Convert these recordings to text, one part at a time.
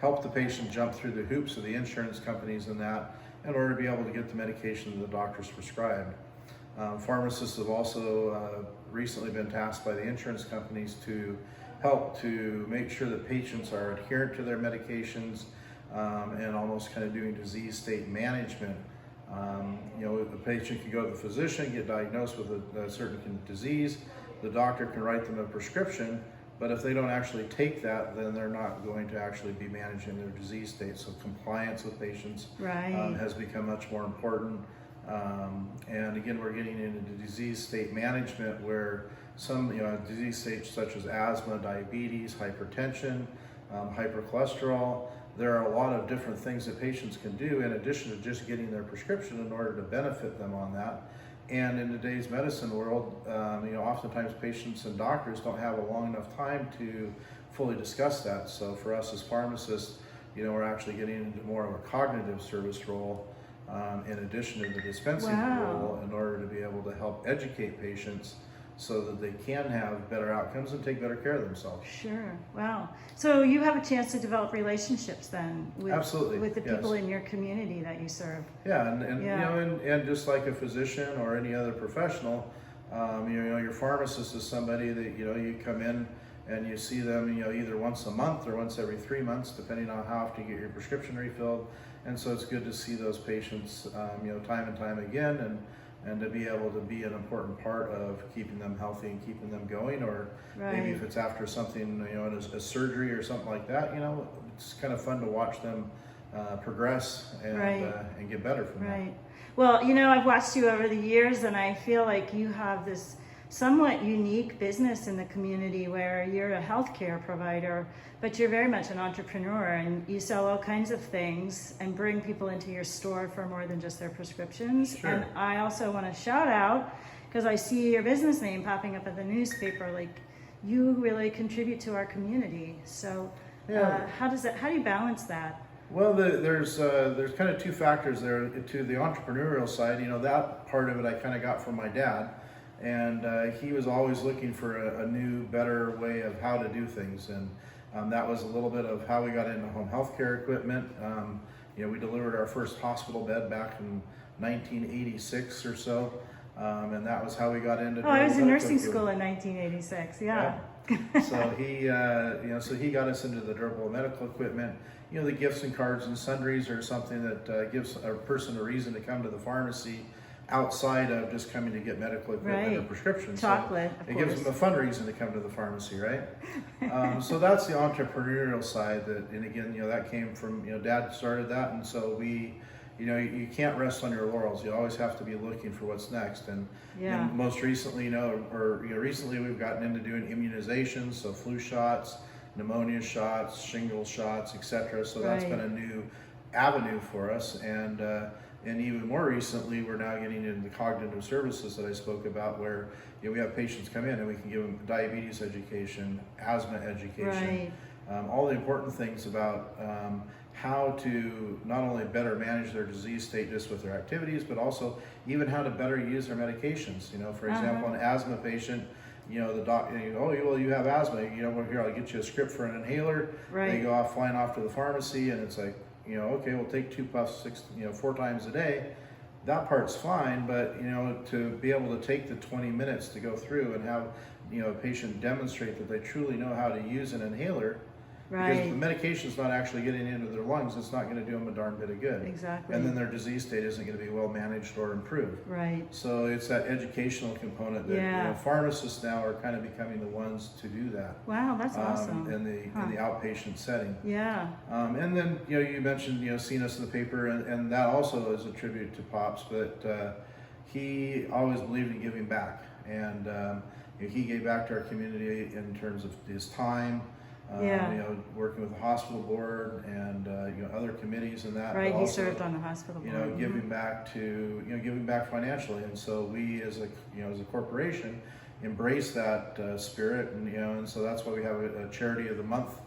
help the patient jump through the hoops of the insurance companies and that in order to be able to get the medication that the doctor's prescribed. Pharmacists have also recently been tasked by the insurance companies to help to make sure that patients are adherent to their medications and almost kind of doing disease state management. The patient can go to the physician, get diagnosed with a certain disease. The doctor can write them a prescription, but if they don't actually take that, then they're not going to actually be managing their disease state. So compliance with patients has become much more important. And again, we're getting into disease state management where some disease states such as asthma, diabetes, hypertension, hypercholesterol, there are a lot of different things that patients can do in addition to just getting their prescription in order to benefit them on that. And in today's medicine world, oftentimes patients and doctors don't have a long enough time to fully discuss that. So for us as pharmacists, we're actually getting into more of a cognitive service role in addition to the dispensing role in order to be able to help educate patients so that they can have better outcomes and take better care of themselves. Sure. Wow. So you have a chance to develop relationships then with, absolutely, with the people in your community that you serve. Yeah, and just like a physician or any other professional, your pharmacist is somebody that you come in and you see them either once a month or once every 3 months, depending on how often you get your prescription refilled. And so it's good to see those patients time and time again, and to be able to be an important part of keeping them healthy and keeping them going, or maybe if it's after something, a surgery or something like that, it's kind of fun to watch them progress and get better from that. Well, I've watched you over the years, and I feel like you have this somewhat unique business in the community where you're a healthcare provider, but you're very much an entrepreneur, and you sell all kinds of things and bring people into your store for more than just their prescriptions. Sure. And I also want to shout out, because I see your business name popping up in the newspaper, like you really contribute to our community. So how do you balance that? Well, there's kind of two factors there. To the entrepreneurial side, that part of it I kind of got from my dad. And he was always looking for a new, better way of how to do things. And that was a little bit of how we got into home healthcare equipment. We delivered our first hospital bed back in 1986 or so. And that was how we got into I was in nursing school in 1986, So he got us into the durable medical equipment. The gifts and cards and sundries are something that gives a person a reason to come to the pharmacy outside of just coming to get medical equipment or prescriptions. Chocolate, so it gives them a fun reason to come to the pharmacy, right? So that's the entrepreneurial side. And again, that came from, Dad started that, and so we, you can't rest on your laurels. You always have to be looking for what's next. And most recently, recently we've gotten into doing immunizations, so flu shots, pneumonia shots, shingles shots, etc. So that's been a new avenue for us. And even more recently, we're now getting into the cognitive services that I spoke about, where we have patients come in and we can give them diabetes education, asthma education, all the important things about how to not only better manage their disease state just with their activities, but also even how to better use their medications. For example, an asthma patient, the doctor, well, you have asthma, here, I'll get you a script for an inhaler. They go off, flying off to the pharmacy, and it's like, okay, we'll take 2 puffs 4 times a day. That part's fine, but to be able to take the 20 minutes to go through and have a patient demonstrate that they truly know how to use an inhaler, because if the medication's not actually getting into their lungs, it's not going to do them a darn bit of good. Exactly. And then their disease state isn't going to be well managed or improved. So it's that educational component that pharmacists now are kind of becoming the ones to do that. Wow, that's awesome. In the outpatient setting. And then you mentioned seeing us in the paper, and that also is a tribute to Pops, but he always believed in giving back, and he gave back to our community in terms of his time. Working with the hospital board and other committees and that. But also, he served on the hospital board. Giving back to giving back financially, and so we as a corporation embrace that spirit, and so that's why we have a charity of the month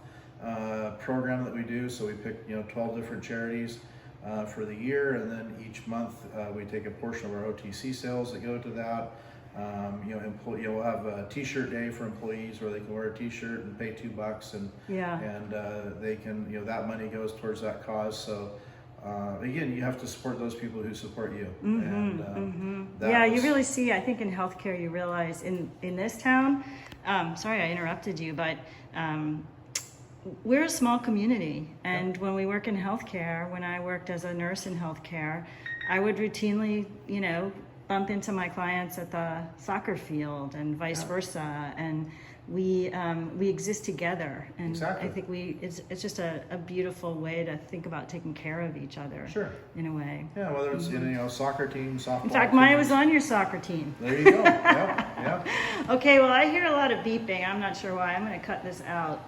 program that we do. So we pick 12 different charities for the year, and then each month we take a portion of our OTC sales that go to that. You'll have a T-shirt day for employees where they can wear a T-shirt and pay $2, and Yeah. they can, that money goes towards that cause. So again, you have to support those people who support you. Yeah, you really see, I think in healthcare, you realize in this town, sorry I interrupted you, but we're a small community. And when we work in healthcare, when I worked as a nurse in healthcare, I would routinely, bump into my clients at the soccer field and vice versa. And we exist together. And Exactly. I think it's just a beautiful way to think about taking care of each other. Sure. In a way. Yeah, whether it's soccer team, softball. In fact, mine teams. was on your soccer team. There you go. Yeah. Okay, well, I hear a lot of beeping. I'm not sure why. I'm going to cut this out.